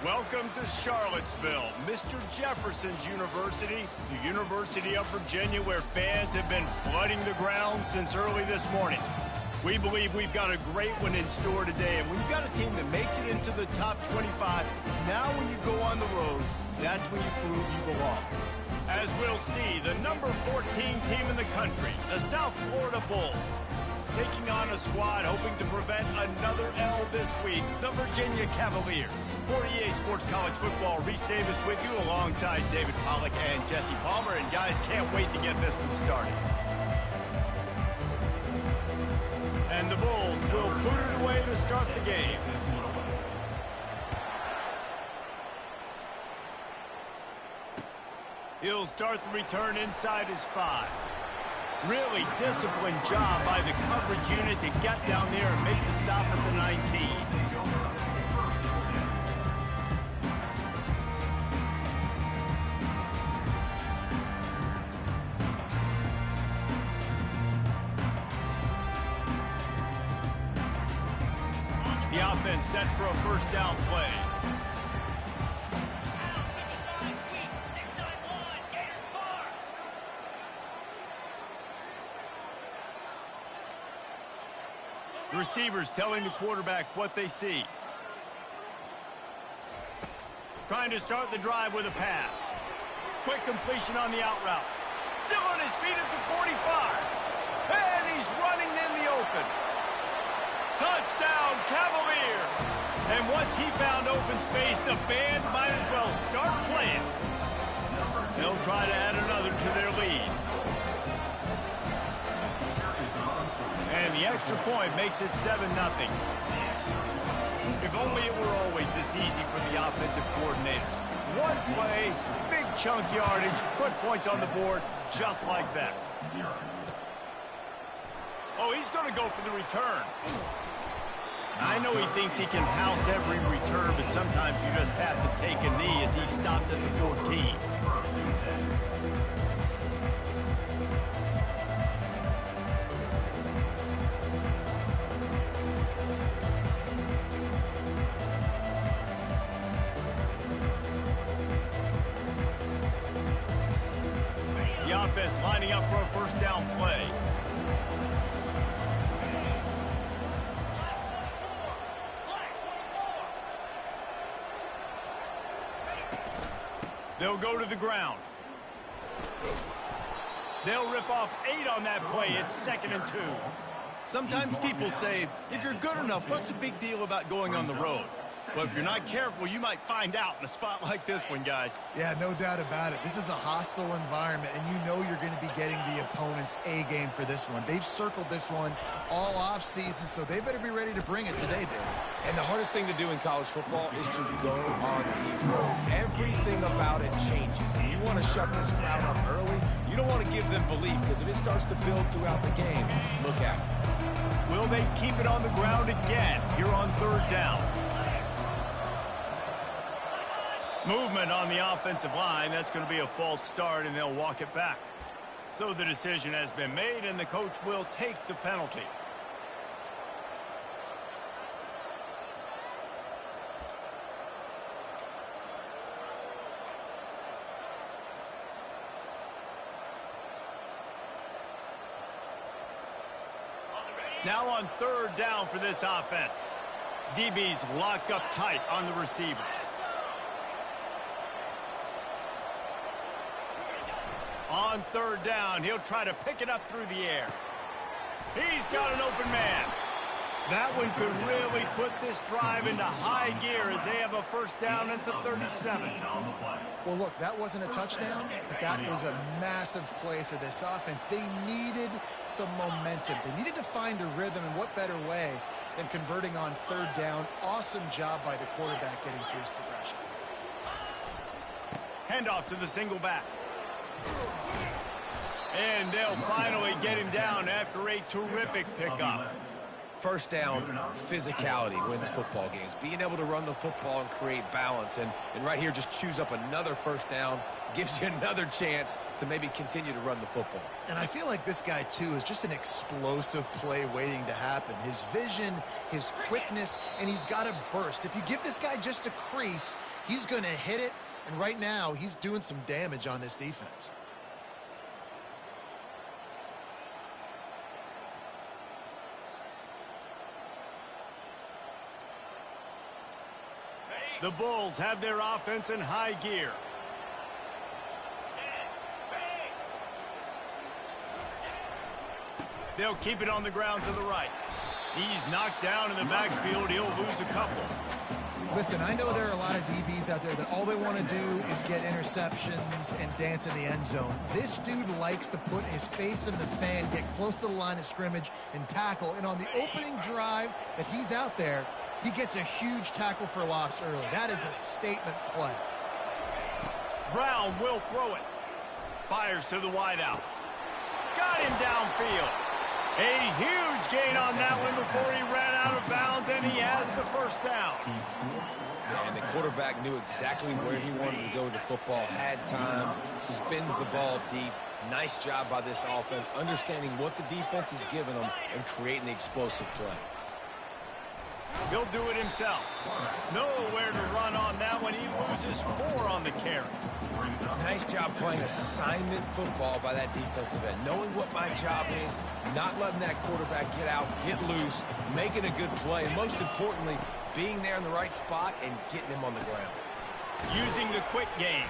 Welcome to Charlottesville, Mr. Jefferson's University, the University of Virginia, where fans have been flooding the ground since early this morning. We believe we've got a great one in store today, and when you've got a team that makes it into the top 25, now when you go on the road, that's when you prove you belong. As we'll see, the number 14 team in the country, the South Florida Bulls, taking on a squad hoping to prevent another L this week, the Virginia Cavaliers. For EA Sports College Football, Reese Davis with you alongside David Pollack and Jesse Palmer. And guys, can't wait to get this one started. And the Bulls will put it away to start the game. He'll start the return inside his 5. Really disciplined job by the coverage unit to get down there and make the stop at the 19. The offense set for a first down play. The receivers telling the quarterback what they see. Trying to start the drive with a pass. Quick completion on the out route. Still on his feet at the 45. And he's running in the open. Touchdown, Cavalier! And once he found open space, the band might as well start playing. They'll try to add another to their lead. And the extra point makes it 7-0. If only it were always this easy for the offensive coordinators. One play, big chunk yardage, put points on the board just like that. Oh, he's going to go for the return. I know he thinks he can house every return, but sometimes you just have to take a knee as he stopped at the 14. The offense lining up for a first down play. They'll go to the ground. They'll rip off 8 on that play. It's 2nd and 2. Sometimes people say, if you're good enough, what's the big deal about going on the road? Well, if you're not careful, you might find out in a spot like this one, guys. Yeah, no doubt about it. This is a hostile environment, and you know you're going to be getting the opponent's A-game for this one. They've circled this one all off-season, so they better be ready to bring it today, Dave. And the hardest thing to do in college football is to go on the road. Everything about it changes, and you want to shut this crowd up early. You don't want to give them belief, because if it starts to build throughout the game, look out. Will they keep it on the ground again here on 3rd down? Movement on the offensive line. That's going to be a false start, and they'll walk it back. So the decision has been made, and the coach will take the penalty. Now on 3rd down for this offense. DB's locked up tight on the receivers. On 3rd down, he'll try to pick it up through the air. He's got an open man. That one could really put this drive into high gear as they have a first down at the 37. Well, look, that wasn't a touchdown, but that was a massive play for this offense. They needed some momentum. They needed to find a rhythm, and what better way than converting on 3rd down. Awesome job by the quarterback getting through his progression. Handoff to the single back. And they'll finally get him down after a terrific pickup. First down, physicality wins football games. Being able to run the football and create balance. And right here, just choose up another first down, gives you another chance to maybe continue to run the football. And I feel like this guy, too, is just an explosive play waiting to happen. His vision, his quickness, and he's got a burst. If you give this guy just a crease, he's going to hit it. And right now, he's doing some damage on this defense. The Bulls have their offense in high gear. They'll keep it on the ground to the right. He's knocked down in the backfield. He'll lose a couple. Listen, I know there are a lot of DBs out there that all they want to do is get interceptions and dance in the end zone. This dude likes to put his face in the fan, get close to the line of scrimmage, and tackle. And on the opening drive that he's out there, he gets a huge tackle for loss early. That is a statement play. Brown will throw it. Fires to the wideout. Got him downfield. A huge gain on that one before he ran out of bounds, and he has the first down. And the quarterback knew exactly where he wanted to go with the football, had time, spins the ball deep. Nice job by this offense, understanding what the defense is giving them and creating the explosive play. He'll do it himself. Nowhere to run on that one. He loses 4 on the carry. Nice job playing assignment football by that defensive end. Knowing what my job is, not letting that quarterback get out, get loose, making a good play, and most importantly, being there in the right spot and getting him on the ground. Using the quick game.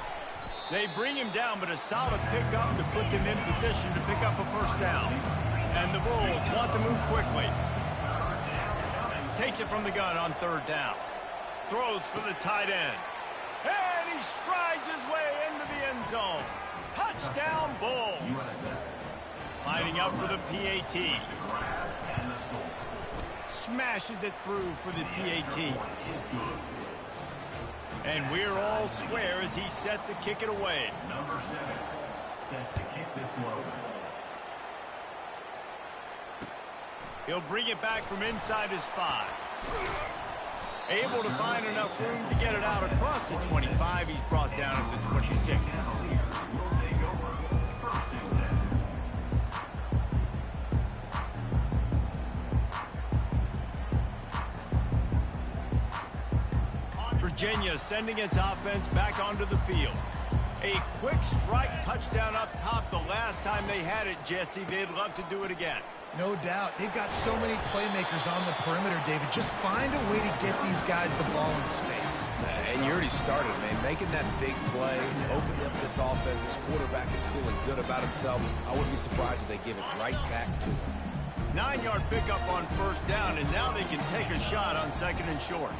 They bring him down, but a solid pickup to put them in position to pick up a first down. And the Bulls want to move quickly. Takes it from the gun on 3rd down. Throws for the tight end. And he strides his way into the end zone. Touchdown, Bulls. Lining up for the PAT. Smashes it through for the PAT. And we're all square as he's set to kick it away. Number 7, set to kick this one. He'll bring it back from inside his 5. Able to find enough room to get it out across the 25. He's brought down at the 26. Virginia sending its offense back onto the field. A quick strike touchdown up top the last time they had it, Jesse. They'd love to do it again. No doubt. They've got so many playmakers on the perimeter, David. Just find a way to get these guys the ball in space. And you already started, man. Making that big play, opening up this offense. This quarterback is feeling good about himself. I wouldn't be surprised if they give it right back to him. 9-yard pickup on 1st down, and now they can take a shot on 2nd and short.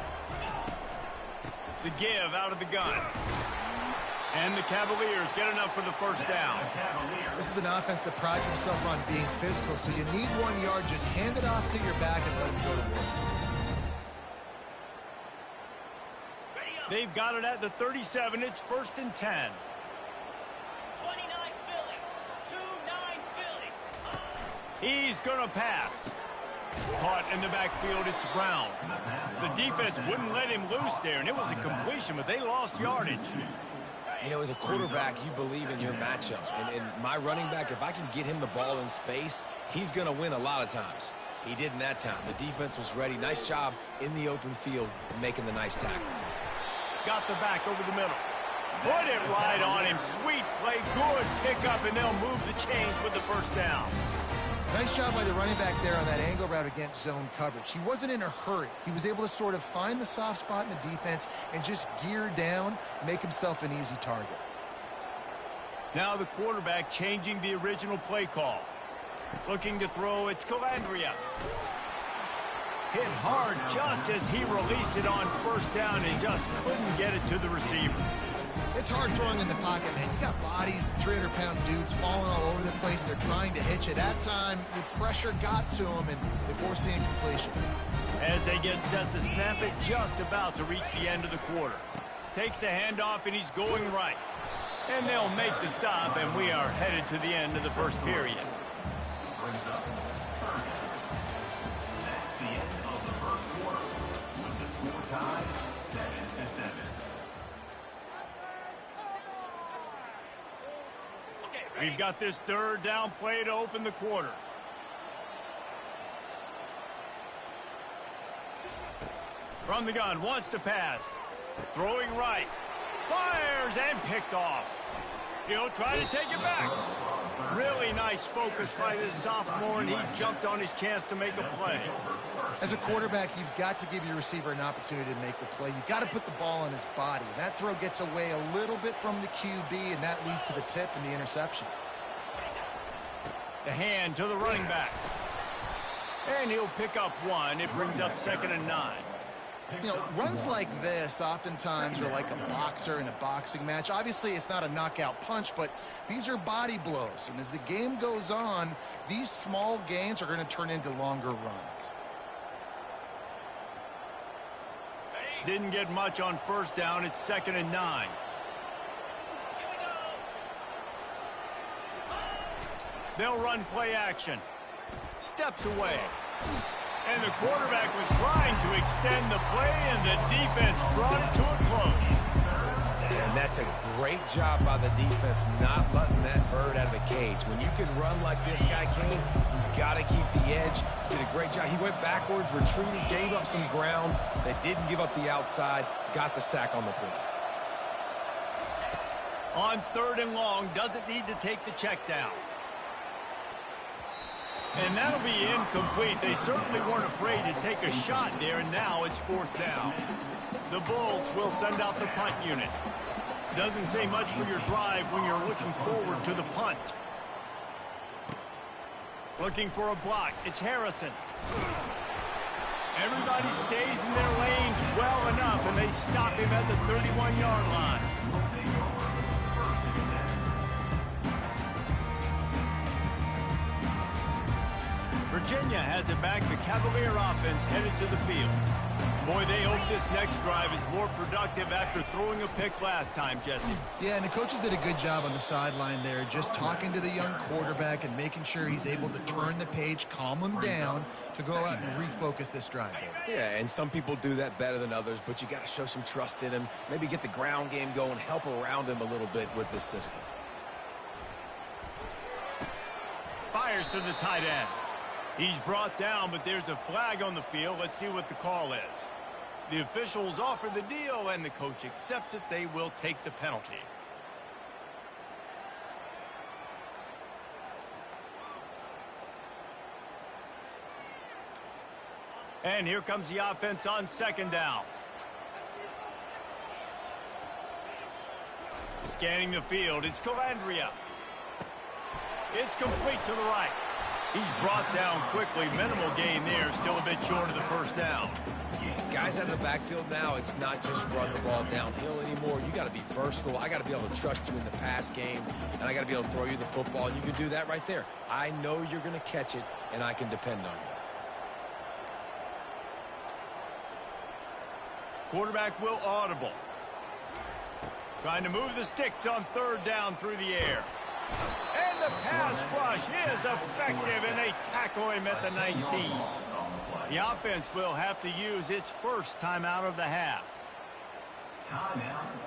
The give out of the gun. And the Cavaliers get enough for the first down. This is an offense that prides himself on being physical, so you need 1 yard. Just hand it off to your back and let him go to work. They've got it at the 37. It's 1st and 10. 29 Philly. 2-9 Philly. He's going to pass. Caught in the backfield, it's Brown. The defense wouldn't let him loose there, and it was a completion, but they lost yardage. You know, as a quarterback, you believe in your matchup. And my running back, if I can get him the ball in space, he's going to win a lot of times. He did in that time. The defense was ready. Nice job in the open field making the nice tackle. Got the back over the middle. Put it right on him. Sweet play. Good pickup, and they'll move the chains with the first down. Nice job by the running back there on that angle route against zone coverage. He wasn't in a hurry. He was able to sort of find the soft spot in the defense and just gear down, make himself an easy target. Now the quarterback changing the original play call. Looking to throw, it's Calandria. Hit hard just as he released it on 1st down and just couldn't get it to the receiver. It's hard throwing in the pocket, man. You got bodies, 300-pound dudes falling all over the place. They're trying to hit you. That time, the pressure got to them, and they forced the incompletion. As they get set to snap it, just about to reach the end of the quarter. Takes the handoff, and he's going right. And they'll make the stop, and we are headed to the end of the first period. We've got this third down play to open the quarter. From the gun, wants to pass. Throwing right. Fires and picked off. He'll try to take it back. Really nice focus by this sophomore, and he jumped on his chance to make a play. As a quarterback, you've got to give your receiver an opportunity to make the play. You've got to put the ball on his body. And that throw gets away a little bit from the QB, and that leads to the tip and the interception. The hand to the running back. And he'll pick up one. It brings up 2nd and 9. You know, runs like this oftentimes are like a boxer in a boxing match. Obviously, it's not a knockout punch, but these are body blows. And as the game goes on, these small gains are going to turn into longer runs. Didn't get much on first down. It's 2nd and 9. They'll run play action. Steps away. And the quarterback was trying to extend the play, and the defense brought it to a close. And that's a great job by the defense, not letting that bird out of the cage. When you can run like this guy can, you got to keep the edge. Did a great job. He went backwards, retreated, gave up some ground. They didn't give up the outside, got the sack on the play. On 3rd and long, doesn't need to take the check down. And that'll be incomplete. They certainly weren't afraid to take a shot there, and now it's 4th down. The Bulls will send out the punt unit. Doesn't say much for your drive when you're looking forward to the punt. Looking for a block. It's Harrison. Everybody stays in their lanes well enough, and they stop him at the 31-yard line. Virginia has it back. The Cavalier offense headed to the field. Boy, they hope this next drive is more productive after throwing a pick last time, Jesse. Yeah, and the coaches did a good job on the sideline there, just talking to the young quarterback and making sure he's able to turn the page, calm him down to go out and refocus this drive. Yeah, and some people do that better than others, but you got to show some trust in him, maybe get the ground game going, help around him a little bit with this system. Fires to the tight end. He's brought down, but there's a flag on the field. Let's see what the call is. The officials offer the deal, and the coach accepts it. They will take the penalty. And here comes the offense on 2nd down. Scanning the field, it's Calandria. It's complete to the right. He's brought down quickly. Minimal gain there. Still a bit short of the 1st down. Guys out of the backfield now, it's not just run the ball downhill anymore. You got to be versatile. I got to be able to trust you in the pass game, and I got to be able to throw you the football, and you can do that right there. I know you're going to catch it, and I can depend on you. Quarterback will audible. Trying to move the sticks on 3rd down through the air. And the pass rush is effective, and they tackle him at the 19. The offense will have to use its first timeout of the half.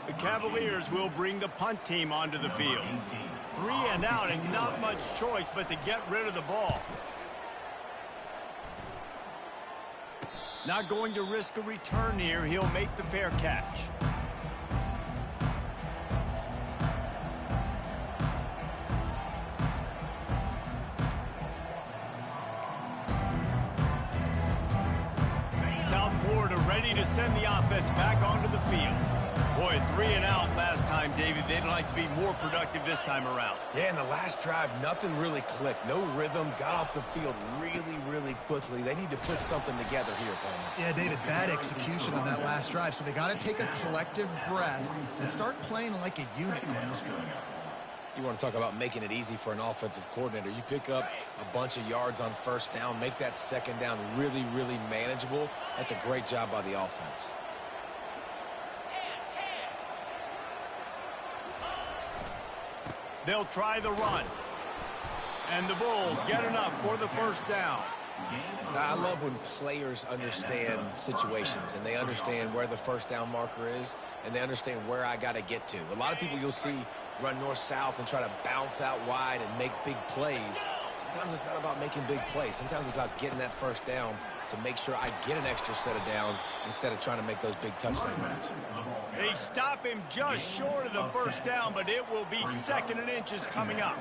The Cavaliers will bring the punt team onto the field. 3 and out, and not much choice but to get rid of the ball. Not going to risk a return here. He'll make the fair catch. South Florida ready to send the offense back onto the field. Boy, 3 and out last time, David. They'd like to be more productive this time around. Yeah, in the last drive, nothing really clicked. No rhythm, got off the field really quickly. They need to put something together here, Palmer. Yeah, David, bad execution on that last drive, so they got to take a collective breath and start playing like a unit on this drive. You want to talk about making it easy for an offensive coordinator. You pick up a bunch of yards on 1st down, make that 2nd down really manageable. That's a great job by the offense. They'll try the run. And the Bulls get enough for the 1st down. I love when players understand situations and they understand where the first down marker is and they understand where I got to get to. A lot of people you'll see run north-south and try to bounce out wide and make big plays. Sometimes it's not about making big plays. Sometimes it's about getting that first down to make sure I get an extra set of downs instead of trying to make those big touchdown runs. They stop him just short of the first down, but it will be 2nd and inches coming up.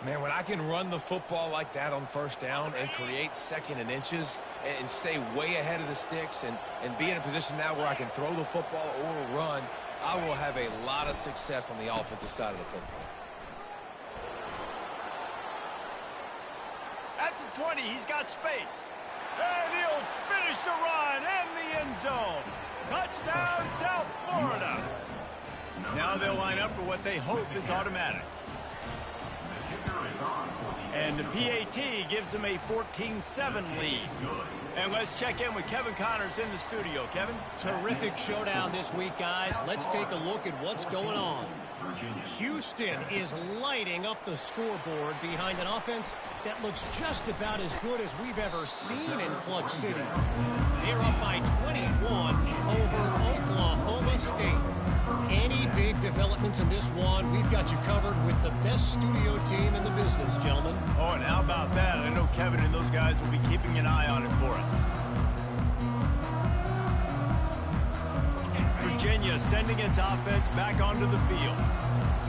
Man, when I can run the football like that on first down and create 2nd and inches and stay way ahead of the sticks and be in a position now where I can throw the football or run, I will have a lot of success on the offensive side of the football. At the 20, he's got space. And he'll finish the run in the end zone. Touchdown, South Florida. Now they'll line up for what they hope is automatic. And the PAT gives them a 14-7 lead. And let's check in with Kevin Connors in the studio. Kevin? Terrific showdown this week, guys. Let's take a look at what's going on. Houston is lighting up the scoreboard behind an offense that looks just about as good as we've ever seen in Clutch City. They're up by 21 over Oklahoma State. Any big developments in this one, we've got you covered with the best studio team in the business, gentlemen. Oh, and how about that? I know Kevin and those guys will be keeping an eye on it for us. Virginia sending its offense back onto the field.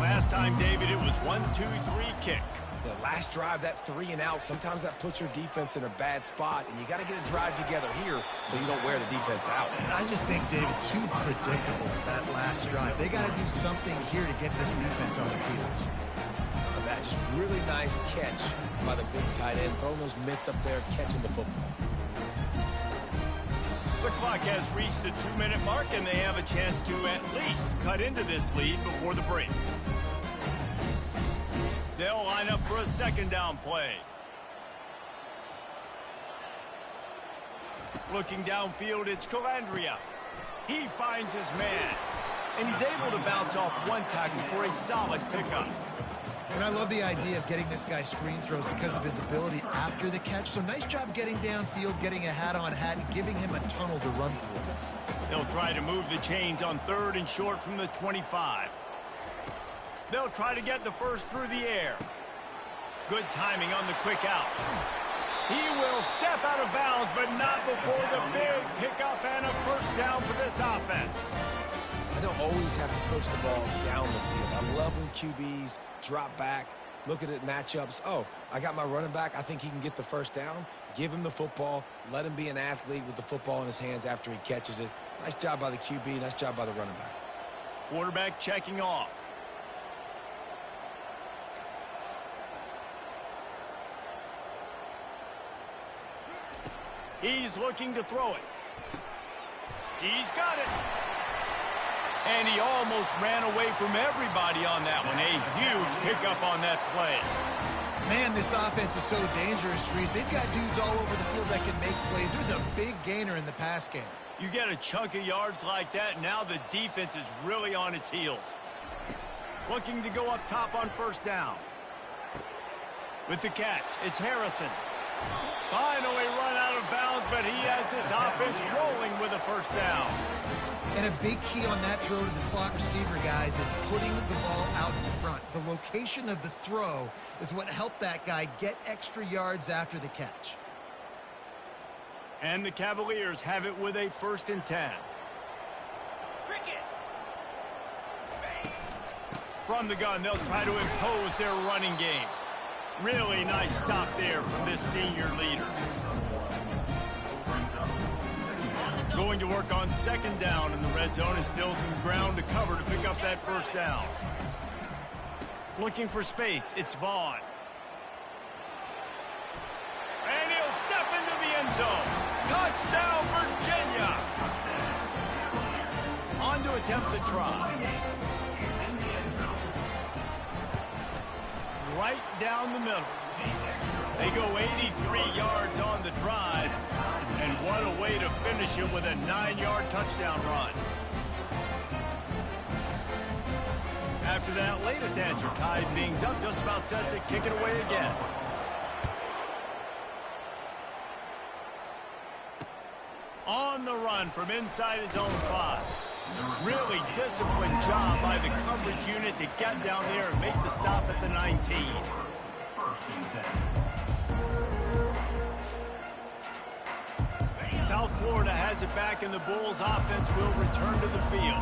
Last time, David, it was 1-2-3 kick. The last drive, that 3 and out, sometimes that puts your defense in a bad spot, and you got to get a drive together here so you don't wear the defense out. I just think, David, too predictable, that last drive. They got to do something here to get this defense on the field. That just really nice catch by the big tight end, throwing those mitts up there, catching the football. The clock has reached the 2-minute mark, and they have a chance to at least cut into this lead before the break. They'll line up for a 2nd down play. Looking downfield, it's Calandria. He finds his man, and he's able to bounce off one tackle for a solid pickup. And I love the idea of getting this guy screen throws because of his ability after the catch. So nice job getting downfield, getting a hat-on-hat, and giving him a tunnel to run through. They'll try to move the chains on 3rd and short from the 25. They'll try to get the first through the air. Good timing on the quick out. He will step out of bounds, but not before the big pickup and a first down for this offense. I don't always have to push the ball down the field. I love when QBs drop back, look at it matchups. Oh, I got my running back. I think he can get the first down. Give him the football. Let him be an athlete with the football in his hands after he catches it. Nice job by the QB. Nice job by the running back. Quarterback checking off. He's looking to throw it. He's got it. And he almost ran away from everybody on that one. A huge pickup on that play. Man, this offense is so dangerous, Reese. They've got dudes all over the field that can make plays. There's a big gainer in the pass game. You get a chunk of yards like that, now the defense is really on its heels. Looking to go up top on first down. With the catch, it's Harrison. Finally run out of bounds, but he has this offense rolling with a first down. And a big key on that throw to the slot receiver, guys, is putting the ball out in front. The location of the throw is what helped that guy get extra yards after the catch. And the Cavaliers have it with a 1st and 10. Cricket. From the gun, they'll try to impose their running game. Really nice stop there from this senior leader. Going to work on 2nd down in the red zone, and still some ground to cover to pick up that first down. Looking for space, it's Vaughn. And he'll step into the end zone. Touchdown, Virginia! On to attempt the try. Right down the middle. They go 83 yards on the drive, and what a way to finish it with a 9-yard touchdown run. After that latest answer tied things up, just about set to kick it away again. On the run from inside his own 5. Really disciplined job by the coverage unit to get down there and make the stop at the 19. South Florida has it back, and the Bulls offense will return to the field.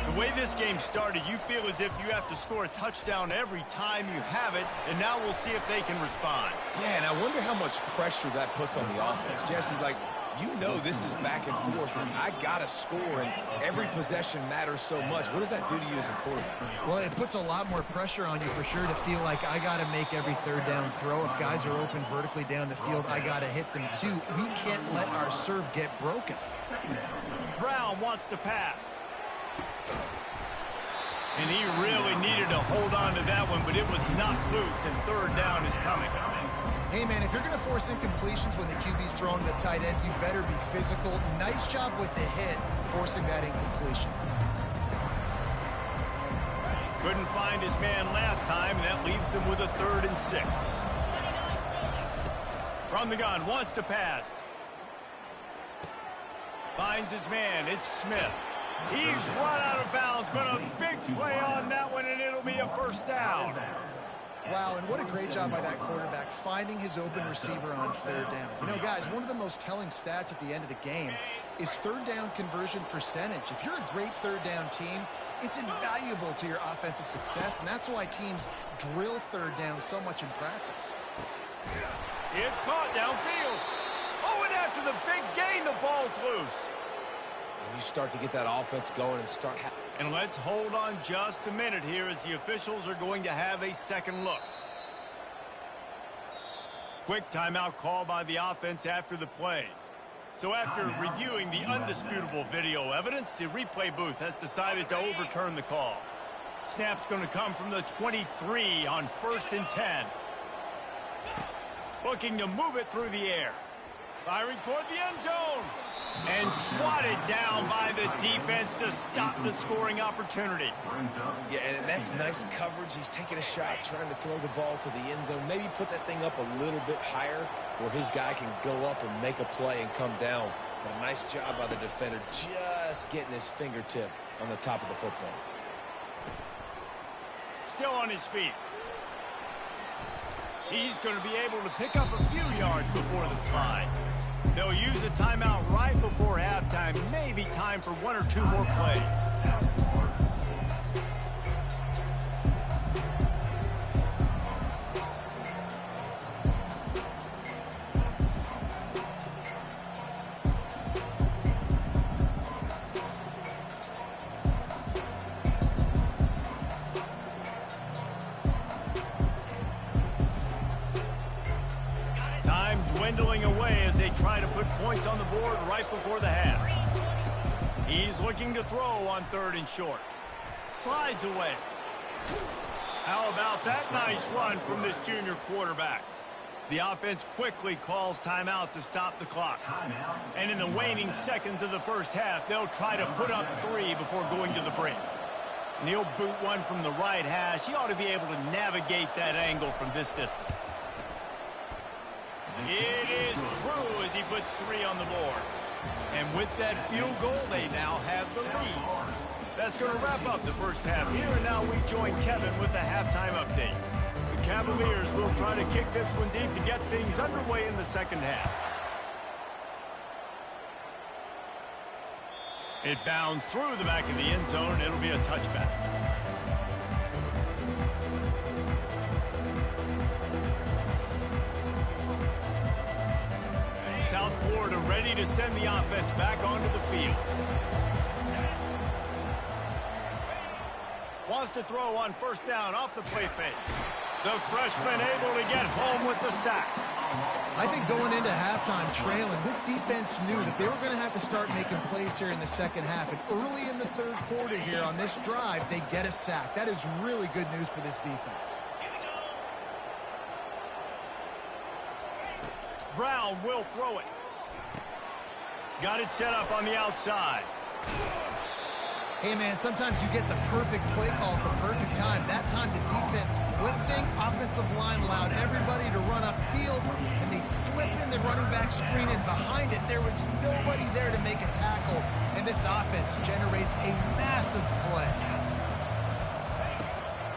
The way this game started, you feel as if you have to score a touchdown every time you have it, and now we'll see if they can respond. Yeah, and I wonder how much pressure that puts on the offense. Jesse, like, you know this is back and forth, and I got to score, and every possession matters so much. What does that do to you as a quarterback? Well, it puts a lot more pressure on you for sure to feel like I got to make every third down throw. If guys are open vertically down the field, I got to hit them too. We can't let our serve get broken. Brown wants to pass. And he really needed to hold on to that one, but it was not loose, and third down is coming. Hey, man, if you're going to force incompletions when the QB's throwing the tight end, you better be physical. Nice job with the hit, forcing that incompletion. Couldn't find his man last time, and that leaves him with a 3rd and 6. From the gun, wants to pass. Finds his man, it's Smith. He's run out of bounds, but a big play on that one, and it'll be a 1st down. Wow, and what a great job by that quarterback, finding his open receiver on 3rd down. You know, guys, one of the most telling stats at the end of the game is 3rd down conversion percentage. If you're a great 3rd down team, it's invaluable to your offensive success, and that's why teams drill 3rd down so much in practice. It's caught downfield. Oh, and after the big gain, the ball's loose. And you start to get that offense going and start... And let's hold on just a minute here as the officials are going to have a second look. Quick timeout call by the offense after the play. So after reviewing the undisputable video evidence, the replay booth has decided to overturn the call. Snap's going to come from the 23 on 1st and 10. Looking to move it through the air. Firing toward the end zone. And swatted down by the defense to stop the scoring opportunity. Yeah, and that's nice coverage. He's taking a shot, trying to throw the ball to the end zone. Maybe put that thing up a little bit higher where his guy can go up and make a play and come down. But a nice job by the defender just getting his fingertip on the top of the football. Still on his feet. He's going to be able to pick up a few yards before the slide. They'll use a timeout right before halftime. Maybe time for 1 or 2 more plays. Dwindling away as they try to put points on the board right before the half. He's looking to throw on 3rd and short. Slides away. How about that nice run from this junior quarterback? The offense quickly calls timeout to stop the clock. And in the waning seconds of the first half, they'll try to put up 3 before going to the break. And he'll boot one from the right hash. He ought to be able to navigate that angle from this distance. It is true as he puts 3 on the board. And with that field goal, they now have the lead. That's going to wrap up the first half here, and now we join Kevin with the halftime update. The Cavaliers will try to kick this one deep to get things underway in the second half. It bounds through the back of the end zone, and it'll be a touchback. South Florida ready to send the offense back onto the field. Wants to throw on 1st down off the play fake. The freshman able to get home with the sack. I think going into halftime trailing, this defense knew that they were going to have to start making plays here in the second half. And early in the 3rd quarter here on this drive, they get a sack. That is really good news for this defense. Brown will throw it. Got it set up on the outside. Hey, man, sometimes you get the perfect play call at the perfect time. That time the defense blitzing, offensive line allowed everybody to run upfield, and they slip in the running back screen, and behind it, there was nobody there to make a tackle, and this offense generates a massive play.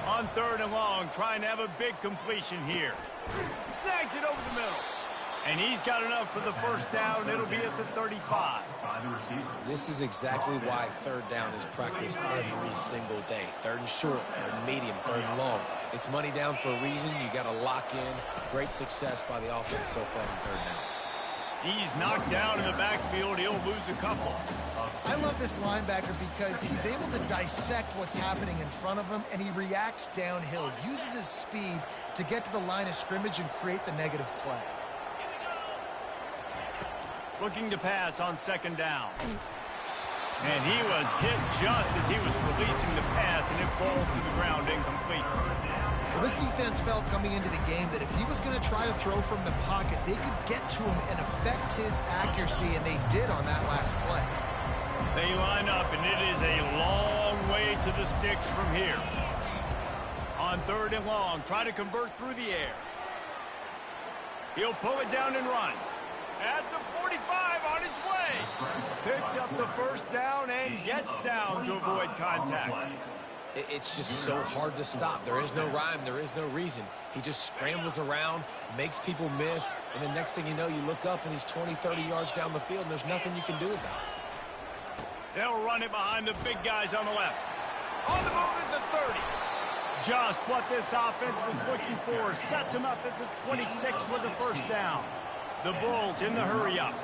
On 3rd and long, trying to have a big completion here. Snags it over the middle. And he's got enough for the first down. It'll be at the 35. This is exactly why 3rd down is practiced every single day. 3rd and short, 3rd and medium, 3rd and long. It's money down for a reason. You got to lock in. Great success by the offense so far on 3rd down. He's knocked down in the backfield. He'll lose a couple. I love this linebacker because he's able to dissect what's happening in front of him, and he reacts downhill, uses his speed to get to the line of scrimmage and create the negative play. Looking to pass on 2nd down. And he was hit just as he was releasing the pass, and it falls to the ground incomplete. Well, this defense felt coming into the game that if he was going to try to throw from the pocket, they could get to him and affect his accuracy, and they did on that last play. They line up, and it is a long way to the sticks from here. On 3rd and long, try to convert through the air. He'll pull it down and run. At the 45 on his way. Picks up the first down and gets down to avoid contact. It's just so hard to stop. There is no rhyme. There is no reason. He just scrambles around, makes people miss, and the next thing you know, you look up and he's 20, 30 yards down the field, and there's nothing you can do about it. They'll run it behind the big guys on the left. On the move at the 30. Just what this offense was looking for. Sets him up at the 26 with the first down. The Bulls in the hurry-up.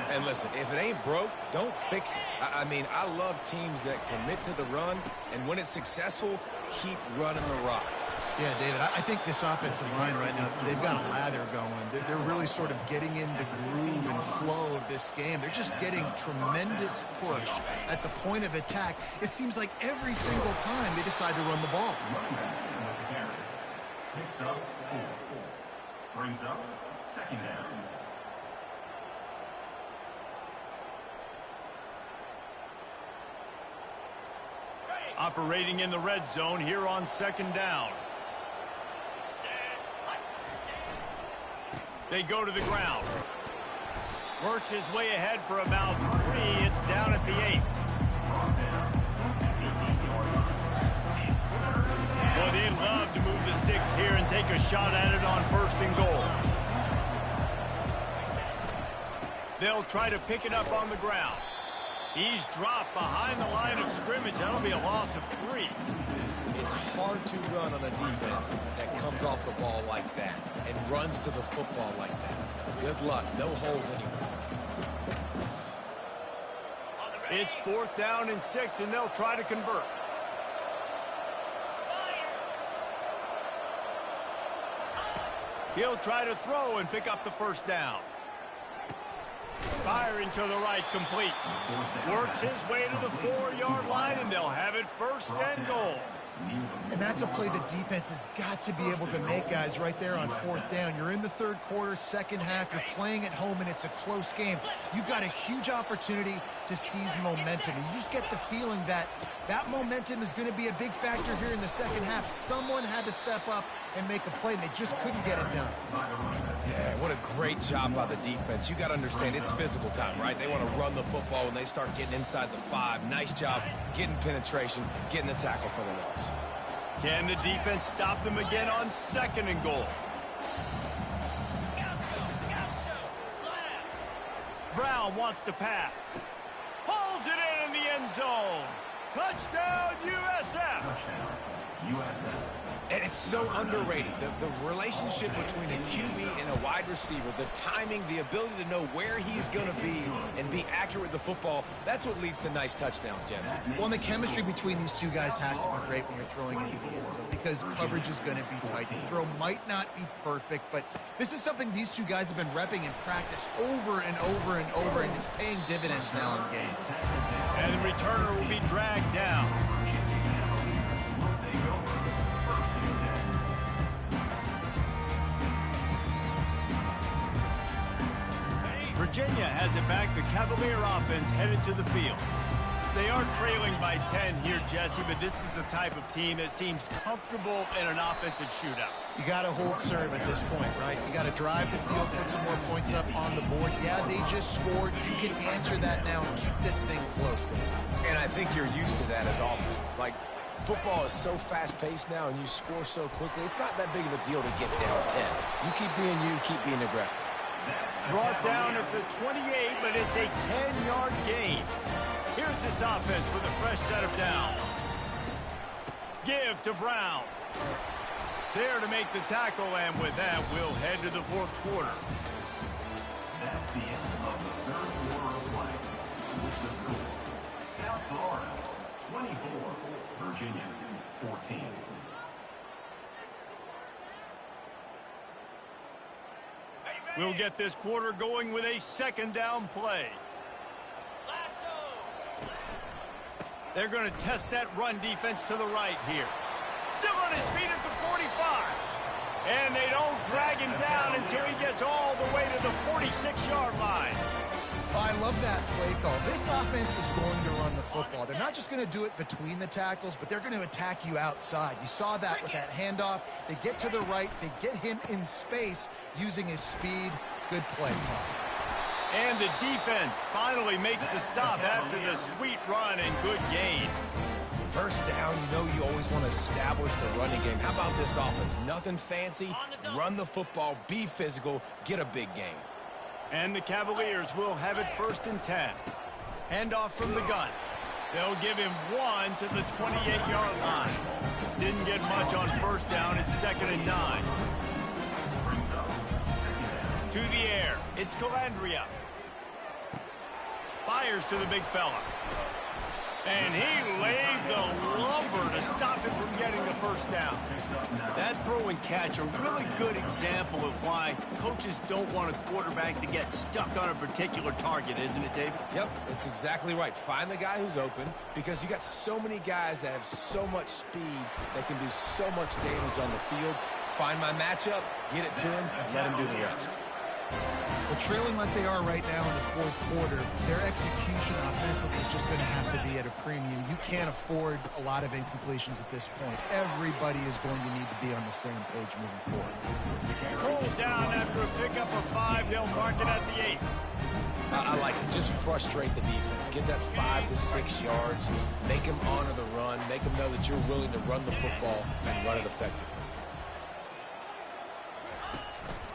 And listen, if it ain't broke, don't fix it. I mean, I love teams that commit to the run, and when it's successful, keep running the rock. Yeah, David, I think this offensive line right now, they've got a lather going. They're really sort of getting in the groove and flow of this game. They're just getting tremendous push at the point of attack. It seems like every single time they decide to run the ball. Picks up 4. Brings up 2nd down. Operating in the red zone here on 2nd down. They go to the ground. Works his way ahead for about 3. It's down at the 8. Well, they love to move the sticks here and take a shot at it on 1st and goal. They'll try to pick it up on the ground. He's dropped behind the line of scrimmage. That'll be a loss of 3. It's hard to run on a defense that comes off the ball like that and runs to the football like that. Good luck. No holes anywhere. It's 4th down and 6, and they'll try to convert. He'll try to throw and pick up the first down. Firing to the right, complete. Works his way to the 4-yard line, and they'll have it 1st and goal. And that's a play the defense has got to be able to make, guys, right there on 4th down. You're in the 3rd quarter, 2nd half. You're playing at home, and it's a close game. You've got a huge opportunity to seize momentum. And you just get the feeling that that momentum is going to be a big factor here in the 2nd half. Someone had to step up and make a play, and they just couldn't get it done. Yeah, what a great job by the defense. You got to understand, it's physical time, right? They want to run the football when they start getting inside the 5. Nice job getting penetration, getting the tackle for the loss. Can the defense stop them again on 2nd and goal? Brown wants to pass. Pulls it in the end zone. Touchdown, USF. And it's so underrated. The relationship between a QB and a wide receiver, the timing, the ability to know where he's going to be and be accurate with the football, that's what leads to nice touchdowns, Jesse. Well, and the chemistry between these two guys has to be great when you're throwing into the end zone because coverage is going to be tight. The throw might not be perfect, but this is something these two guys have been repping in practice over and over and over, and it's paying dividends now in game. And the returner will be dragged down. Virginia has it back. The Cavalier offense headed to the field. They are trailing by 10 here, Jesse, but this is the type of team that seems comfortable in an offensive shootout. You got to hold serve at this point, right? You got to drive the field, put some more points up on the board. Yeah, they just scored. You can answer that now and keep this thing close, Dave. And I think you're used to that as offense. Like, football is so fast-paced now, and you score so quickly, it's not that big of a deal to get down 10. You keep being aggressive. Brought down at the 28, but it's a 10-yard gain. Here's this offense with a fresh set of downs. Give to Brown. There to make the tackle, and with that, we'll head to the fourth quarter. That's the end of the third quarter of play. With the score, South Florida 24, Virginia 14. We'll get this quarter going with a second down play. They're going to test that run defense to the right here. Still on his feet at the 45. And they don't drag him down until he gets all the way to the 46-yard line. I love that play call. This offense is going to run the football. They're not just going to do it between the tackles, but they're going to attack you outside. You saw that with that handoff. They get to the right. They get him in space using his speed. Good play call. And the defense finally makes the stop after the sweet run and good gain. First down, you always want to establish the running game. How about this offense? Nothing fancy. Run the football, be physical, get a big gain. And the Cavaliers will have it 1st and 10. Handoff from the gun. They'll give him one to the 28-yard line. Didn't get much on first down. It's 2nd and 9. To the air. It's Calandria. Fires to the big fella. And he laid the lumber to stop him from getting the first down. That throw and catch, a really good example of why coaches don't want a quarterback to get stuck on a particular target, isn't it, David? Yep, it's exactly right. Find the guy who's open, because you got so many guys that have so much speed that can do so much damage on the field. Find my matchup, get it to him, let him do the rest. Well, trailing like they are right now in the fourth quarter, their execution offensively is just going to have to be at a premium. You can't afford a lot of incompletions at this point. Everybody is going to need to be on the same page moving forward. Pulled down after a pickup of 5. They'll mark it at the 8. I like it. Just frustrate the defense. Get that 5 to 6 yards. Make them honor the run. Make them know that you're willing to run the football and run it effectively.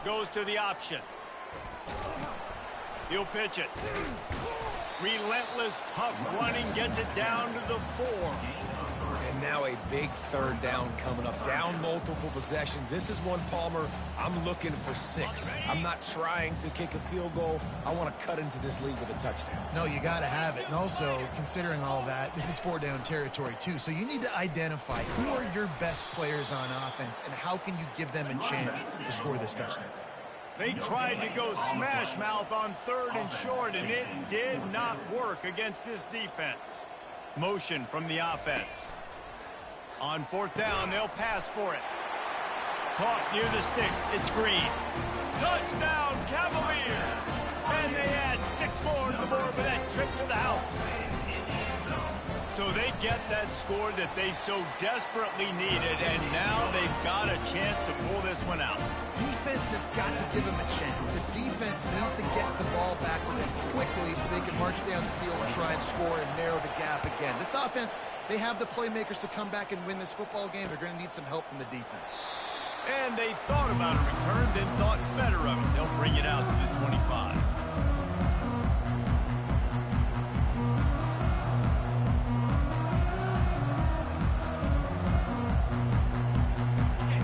Goes to the option. He'll pitch it. Relentless, tough running, gets it down to the 4. And now a big third down coming up. Down multiple possessions. This is one, Palmer, I'm looking for 6. I'm not trying to kick a field goal. I want to cut into this lead with a touchdown. No, you got to have it. And also, considering all that, this is 4-down territory too. So you need to identify who are your best players on offense and how can you give them a chance to score this touchdown. They tried to go smash mouth on 3rd and short, and it did not work against this defense. Motion from the offense. On 4th down, they'll pass for it. Caught near the sticks. It's Green. Touchdown, Cavaliers! And they add 6 more to the board with that trip to the house. So they get that score that they so desperately needed, and now they've got a chance to pull this one out. Defense has got to give them a chance. The defense needs to get the ball back to them quickly so they can march down the field and try and score and narrow the gap again. This offense, they have the playmakers to come back and win this football game. They're going to need some help from the defense. And they thought about a return, then thought better of it. They'll bring it out to the 25.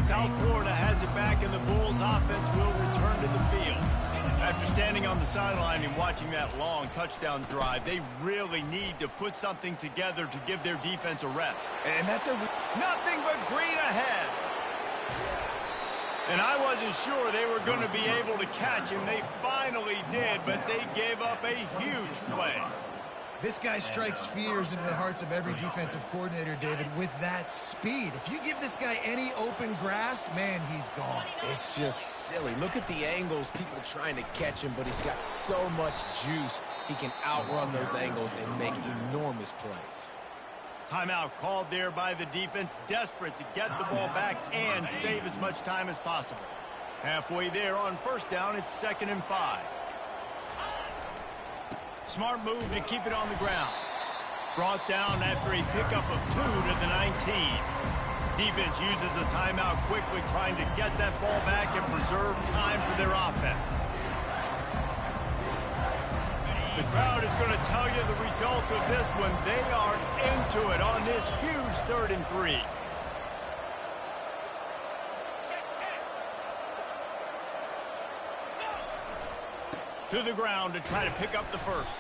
South Florida has it back, and the Bulls offense will return to the field. After standing on the sideline and watching that long touchdown drive, they really need to put something together to give their defense a rest. And that's nothing but green ahead. And I wasn't sure they were going to be able to catch him. They finally did, but they gave up a huge play. This guy strikes fears into the hearts of every defensive coordinator, David, with that speed. If you give this guy any open grass, man, he's gone. It's just silly. Look at the angles, people trying to catch him, but he's got so much juice. He can outrun those angles and make enormous plays. Timeout called there by the defense, desperate to get the ball back and save as much time as possible. Halfway there on first down, it's 2nd and 5. Smart move to keep it on the ground. Brought down after a pickup of 2 to the 19. Defense uses a timeout quickly, trying to get that ball back and preserve time for their offense. The crowd is going to tell you the result of this one. They are into it on this huge 3rd and 3. To the ground to try to pick up the first.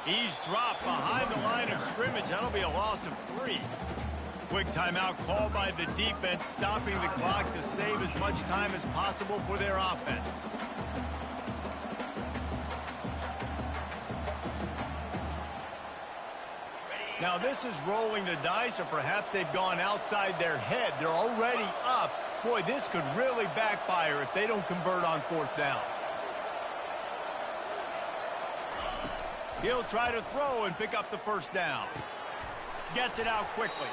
He's dropped behind the line of scrimmage. That'll be a loss of 3. Quick timeout called by the defense, stopping the clock to save as much time as possible for their offense. Now this is rolling the dice, or perhaps they've gone outside their head. They're already up. Boy, this could really backfire if they don't convert on 4th down. He'll try to throw and pick up the first down. Gets it out quickly.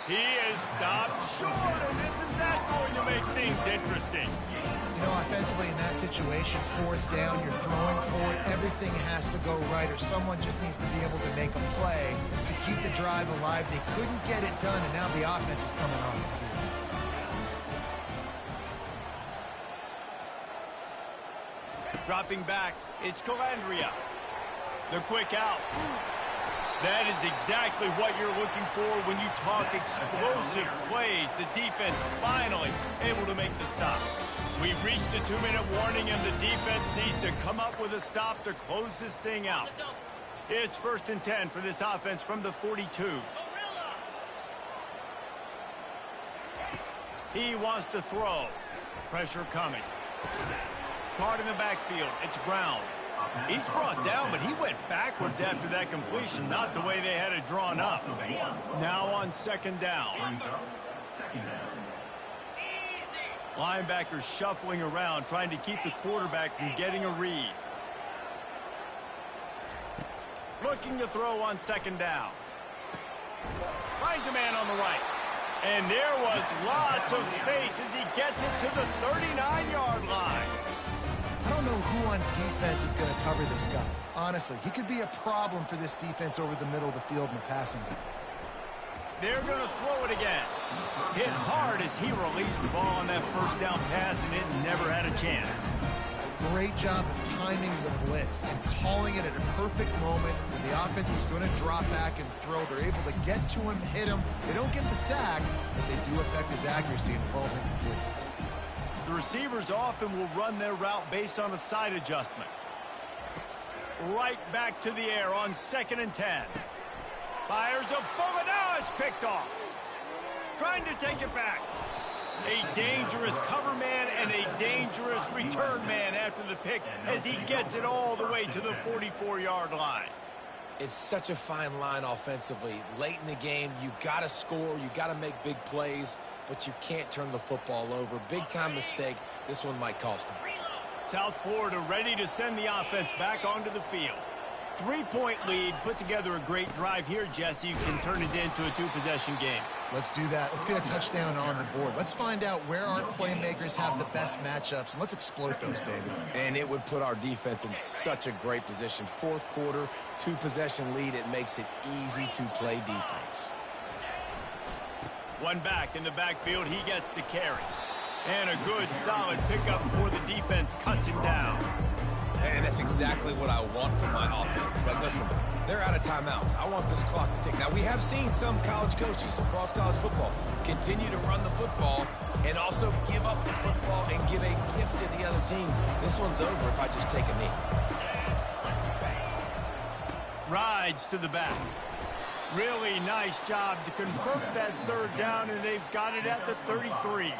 He is stopped short, and isn't that going to make things interesting? You know, offensively in that situation, 4th down, you're throwing for it. Everything has to go right, or someone just needs to be able to make a play to keep the drive alive. They couldn't get it done, and now the offense is coming on the field. Dropping back, it's Calandria. The quick out. That is exactly what you're looking for when you talk explosive plays. The defense finally able to make the stop. We've reached the 2-minute warning, and the defense needs to come up with a stop to close this thing out. It's 1st and 10 for this offense from the 42. He wants to throw. Pressure coming. Caught in the backfield. It's Brown. He's brought down, but he went backwards after that completion, not the way they had it drawn up. Now on 2nd down. Linebackers shuffling around, trying to keep the quarterback from getting a read. Looking to throw on 2nd down. Finds a man on the right. And there was lots of space as he gets it to the 39-yard line. I don't know who on defense is going to cover this guy. Honestly, he could be a problem for this defense over the middle of the field in the passing game. They're going to throw it again. Hit hard as he released the ball on that 1st down pass, and it never had a chance. Great job of timing the blitz and calling it at a perfect moment when the offense was going to drop back and throw. They're able to get to him, hit him. They don't get the sack, but they do affect his accuracy and falls incomplete. The receivers often will run their route based on a side adjustment. Right back to the air on 2nd and 10. Fires a bullet. Now it's picked off. Trying to take it back. A dangerous cover man and a dangerous return man after the pick as he gets it all the way to the 44-yard line. It's such a fine line offensively. Late in the game, you got to score, you got to make big plays, but you can't turn the football over. Big-time mistake. This one might cost them. South Florida ready to send the offense back onto the field. 3-point lead, put together a great drive here, Jesse. You can turn it into a 2-possession game. Let's do that. Let's get a touchdown on the board. Let's find out where our playmakers have the best matchups, and let's exploit those, David. And it would put our defense in such a great position. 4th quarter, 2-possession lead. It makes it easy to play defense. One back in the backfield. He gets the carry. And a good, solid pickup before the defense cuts him down. And that's exactly what I want from my offense. Like, listen, they're out of timeouts. I want this clock to tick. Now, we have seen some college coaches across college football continue to run the football and also give up the football and give a gift to the other team. This one's over if I just take a knee. Rides to the back. Really nice job to convert that 3rd down, and they've got it at the 33.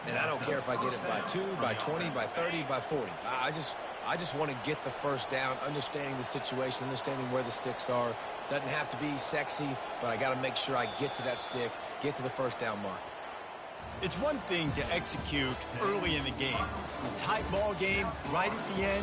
And I don't care if I get it by 2, by 20, by 30, by 40. I just I just want to get the first down, understanding the situation, understanding where the sticks are. Doesn't have to be sexy, but I got to make sure I get to that stick, get to the first down mark. It's one thing to execute early in the game. A tight ball game right at the end.